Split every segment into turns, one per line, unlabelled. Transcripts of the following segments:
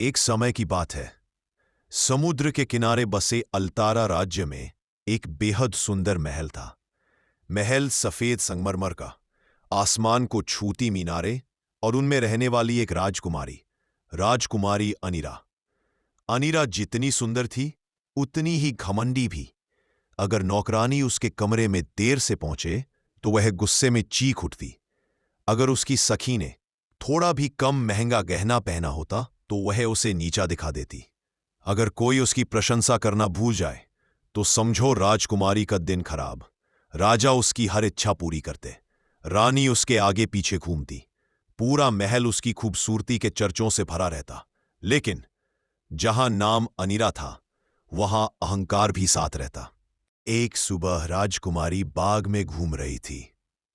एक समय की बात है। समुद्र के किनारे बसे अल्तारा राज्य में एक बेहद सुंदर महल था। महल सफेद संगमरमर का, आसमान को छूती मीनारें और उनमें रहने वाली एक राजकुमारी अनीरा। अनीरा जितनी सुंदर थी उतनी ही घमंडी भी। अगर नौकरानी उसके कमरे में देर से पहुंचे तो वह गुस्से में चीख उठती। अगर उसकी सखी ने थोड़ा भी कम महंगा गहना पहना होता तो वह उसे नीचा दिखा देती। अगर कोई उसकी प्रशंसा करना भूल जाए तो समझो राजकुमारी का दिन खराब। राजा उसकी हर इच्छा पूरी करते, रानी उसके आगे पीछे घूमती, पूरा महल उसकी खूबसूरती के चर्चों से भरा रहता। लेकिन जहां नाम अनीरा था वहां अहंकार भी साथ रहता। एक सुबह राजकुमारी बाग में घूम रही थी।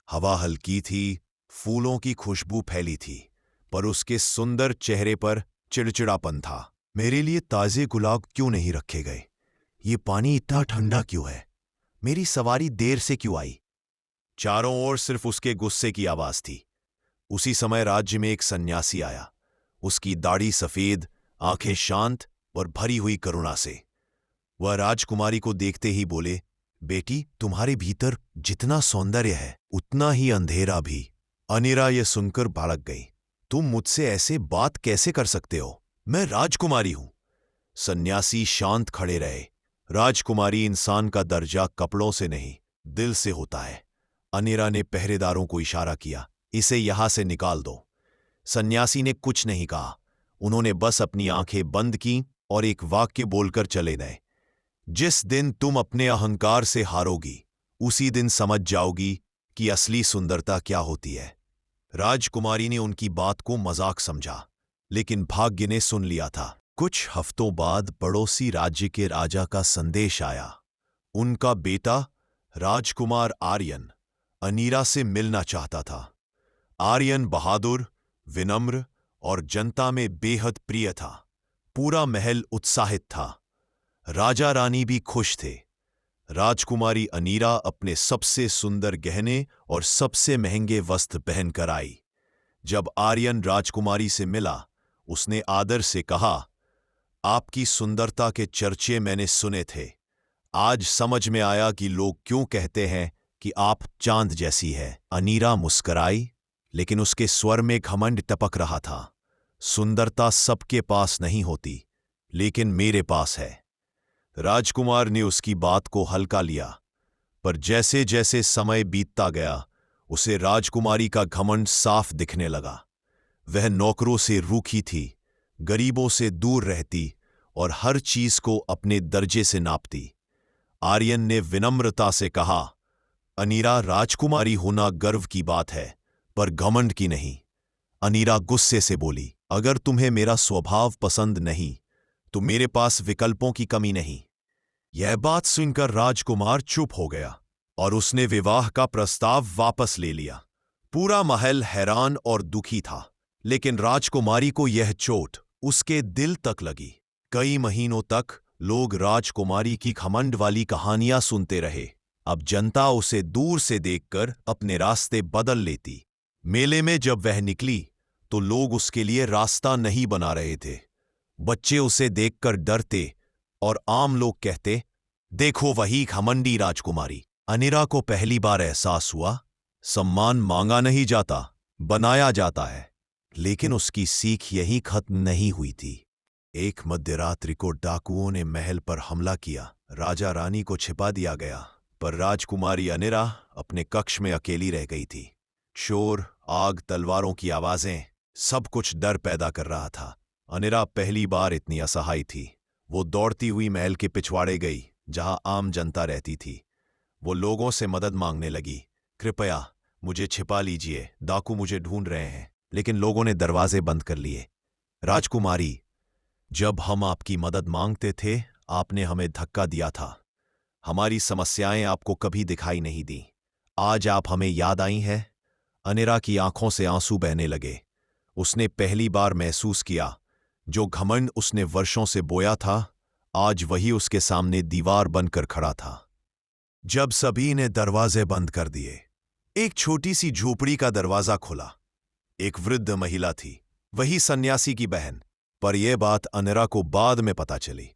हवा हल्की थी, फूलों की खुशबू फैली थी, पर उसके सुंदर चेहरे पर चिड़चिड़ापन था। मेरे लिए ताजे गुलाब क्यों नहीं रखे गए? ये पानी इतना ठंडा क्यों है? मेरी सवारी देर से क्यों आई? चारों ओर सिर्फ उसके गुस्से की आवाज थी। उसी समय राज्य में एक सन्यासी आया। उसकी दाढ़ी सफेद, आंखें शांत और भरी हुई करुणा से। वह राजकुमारी को देखते ही बोले, बेटी, तुम्हारे भीतर जितना सौंदर्य है उतना ही अंधेरा भी। अनीरा यह सुनकर भड़क गई। तुम मुझसे ऐसे बात कैसे कर सकते हो? मैं राजकुमारी हूं। सन्यासी शांत खड़े रहे। राजकुमारी इंसान का दर्जा कपड़ों से नहीं, दिल से होता है। अनीरा ने पहरेदारों को इशारा किया, इसे यहां से निकाल दो। सन्यासी ने कुछ नहीं कहा। उन्होंने बस अपनी आंखें बंद की और एक वाक्य बोलकर चले गए, जिस दिन तुम अपने अहंकार से हारोगी उसी दिन समझ जाओगी कि असली सुंदरता क्या होती है। राजकुमारी ने उनकी बात को मजाक समझा, लेकिन भाग्य ने सुन लिया था। कुछ हफ्तों बाद पड़ोसी राज्य के राजा का संदेश आया। उनका बेटा राजकुमार आर्यन अनीरा से मिलना चाहता था। आर्यन बहादुर, विनम्र और जनता में बेहद प्रिय था। पूरा महल उत्साहित था। राजा रानी भी खुश थे। राजकुमारी अनीरा अपने सबसे सुंदर गहने और सबसे महंगे वस्त्र पहनकर आई। जब आर्यन राजकुमारी से मिला, उसने आदर से कहा, आपकी सुंदरता के चर्चे मैंने सुने थे। आज समझ में आया कि लोग क्यों कहते हैं कि आप चांद जैसी है। अनीरा मुस्कराई, लेकिन उसके स्वर में घमंड टपक रहा था। सुंदरता सबके पास नहीं होती, लेकिन मेरे पास है। राजकुमार ने उसकी बात को हल्का लिया, पर जैसे जैसे समय बीतता गया उसे राजकुमारी का घमंड साफ दिखने लगा। वह नौकरों से रूखी थी, गरीबों से दूर रहती और हर चीज को अपने दर्जे से नापती। आर्यन ने विनम्रता से कहा, अनीरा, राजकुमारी होना गर्व की बात है, पर घमंड की नहीं। अनीरा गुस्से से बोली, अगर तुम्हें मेरा स्वभाव पसंद नहीं तो मेरे पास विकल्पों की कमी नहीं। यह बात सुनकर राजकुमार चुप हो गया और उसने विवाह का प्रस्ताव वापस ले लिया। पूरा महल हैरान और दुखी था, लेकिन राजकुमारी को यह चोट उसके दिल तक लगी। कई महीनों तक लोग राजकुमारी की घमंड वाली कहानियां सुनते रहे। अब जनता उसे दूर से देखकर अपने रास्ते बदल लेती। मेले में जब वह निकली तो लोग उसके लिए रास्ता नहीं बना रहे थे। बच्चे उसे देखकर डरते और आम लोग कहते, देखो वही घमंडी राजकुमारी। अनीरा को पहली बार एहसास हुआ, सम्मान मांगा नहीं जाता, बनाया जाता है। लेकिन उसकी सीख यहीं खत्म नहीं हुई थी। एक मध्यरात्रि को डाकुओं ने महल पर हमला किया। राजा रानी को छिपा दिया गया, पर राजकुमारी अनीरा अपने कक्ष में अकेली रह गई थी। शोर, आग, तलवारों की आवाजें, सब कुछ डर पैदा कर रहा था। अनीरा पहली बार इतनी असहाय थी। वो दौड़ती हुई महल के पिछवाड़े गई जहां आम जनता रहती थी। वो लोगों से मदद मांगने लगी, कृपया मुझे छिपा लीजिए, डाकू मुझे ढूंढ रहे हैं। लेकिन लोगों ने दरवाजे बंद कर लिए। राजकुमारी, जब हम आपकी मदद मांगते थे आपने हमें धक्का दिया था। हमारी समस्याएं आपको कभी दिखाई नहीं दी। आज आप हमें याद आई हैं। अनीरा की आंखों से आंसू बहने लगे। उसने पहली बार महसूस किया, जो घमंड उसने वर्षों से बोया था, आज वही उसके सामने दीवार बनकर खड़ा था। जब सभी ने दरवाजे बंद कर दिए, एक छोटी सी झोपड़ी का दरवाजा खुला। एक वृद्ध महिला थी, वही सन्यासी की बहन, पर यह बात अनिरा को बाद में पता चली।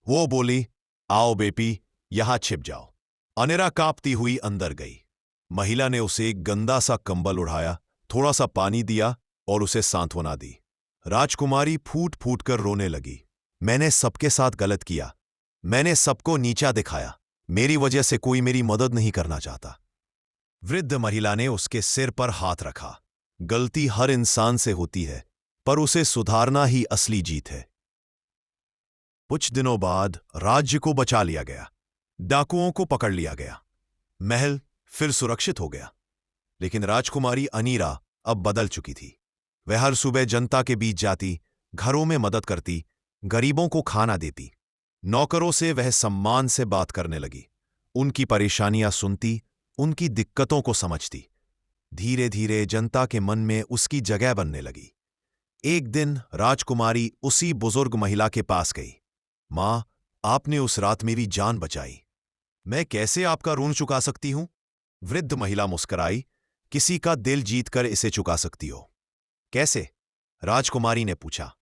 वो बोली, आओ बेटी, यहां छिप जाओ। अनिरा कांपती हुई अंदर गई। महिला ने उसे एक गंदा सा कंबल उड़ाया, थोड़ा सा पानी दिया और उसे सांत्वना दी। राजकुमारी फूट फूट कर रोने लगी। मैंने सबके साथ गलत किया, मैंने सबको नीचा दिखाया, मेरी वजह से कोई मेरी मदद नहीं करना चाहता। वृद्ध महिला ने उसके सिर पर हाथ रखा। गलती हर इंसान से होती है, पर उसे सुधारना ही असली जीत है। कुछ दिनों बाद राज्य को बचा लिया गया, डाकुओं को पकड़ लिया गया, महल फिर सुरक्षित हो गया। लेकिन राजकुमारी अनीरा अब बदल चुकी थी। वह हर सुबह जनता के बीच जाती, घरों में मदद करती, गरीबों को खाना देती। नौकरों से वह सम्मान से बात करने लगी, उनकी परेशानियां सुनती, उनकी दिक्कतों को समझती। धीरे धीरे जनता के मन में उसकी जगह बनने लगी। एक दिन राजकुमारी उसी बुजुर्ग महिला के पास गई। मां, आपने उस रात मेरी जान बचाई, मैं कैसे आपका ऋण चुका सकती हूं? वृद्ध महिला मुस्कुराई। किसी का दिल जीतकर इसे चुका सकती हो। कैसे? राजकुमारी ने पूछा।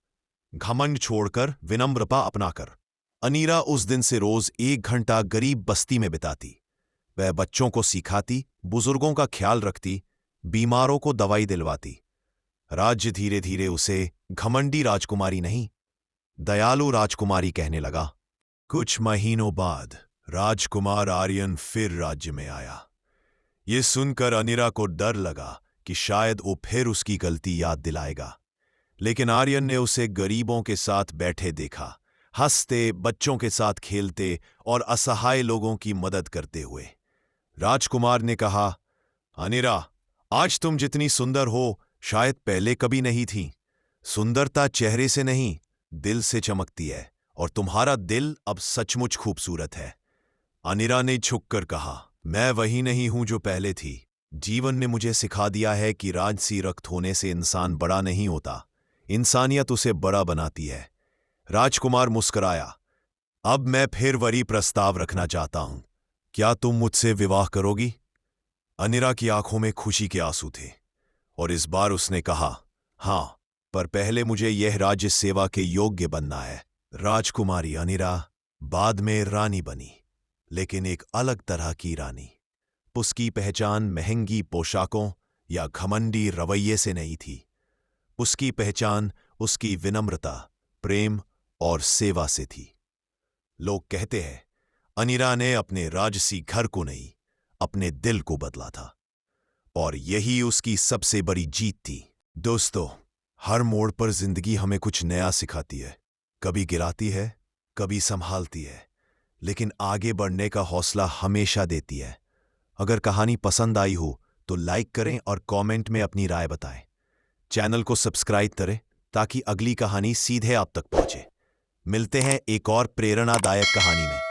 घमंड छोड़कर, विनम्रता अपनाकर। अनीरा उस दिन से रोज 1 घंटा गरीब बस्ती में बिताती। वह बच्चों को सिखाती, बुजुर्गों का ख्याल रखती, बीमारों को दवाई दिलवाती। राज्य धीरे धीरे उसे घमंडी राजकुमारी नहीं, दयालु राजकुमारी कहने लगा। कुछ महीनों बाद राजकुमार आर्यन फिर राज्य में आया। ये सुनकर अनीरा को डर लगा कि शायद वो फिर उसकी गलती याद दिलाएगा। लेकिन आर्यन ने उसे गरीबों के साथ बैठे देखा, हंसते, बच्चों के साथ खेलते और असहाय लोगों की मदद करते हुए। राजकुमार ने कहा, अनीरा, आज तुम जितनी सुंदर हो शायद पहले कभी नहीं थी। सुंदरता चेहरे से नहीं, दिल से चमकती है, और तुम्हारा दिल अब सचमुच खूबसूरत है। अनीरा ने झुककर कहा, मैं वही नहीं हूं जो पहले थी। जीवन ने मुझे सिखा दिया है कि राजसी रक्त होने से इंसान बड़ा नहीं होता, इंसानियत उसे बड़ा बनाती है। राजकुमार मुस्कुराया। अब मैं फिर वही प्रस्ताव रखना चाहता हूं, क्या तुम मुझसे विवाह करोगी? अनीरा की आंखों में खुशी के आंसू थे, और इस बार उसने कहा, हां, पर पहले मुझे यह राज्य सेवा के योग्य बनना है। राजकुमारी अनीरा बाद में रानी बनी, लेकिन एक अलग तरह की रानी। उसकी पहचान महंगी पोशाकों या घमंडी रवैये से नहीं थी। उसकी पहचान उसकी विनम्रता, प्रेम और सेवा से थी। लोग कहते हैं, अनीरा ने अपने राजसी घर को नहीं, अपने दिल को बदला था, और यही उसकी सबसे बड़ी जीत थी। दोस्तों, हर मोड़ पर जिंदगी हमें कुछ नया सिखाती है, कभी गिराती है, कभी संभालती है, लेकिन आगे बढ़ने का हौसला हमेशा देती है। अगर कहानी पसंद आई हो तो लाइक करें और कमेंट में अपनी राय बताएं। चैनल को सब्सक्राइब करें ताकि अगली कहानी सीधे आप तक पहुंचे। मिलते हैं एक और प्रेरणादायक कहानी में।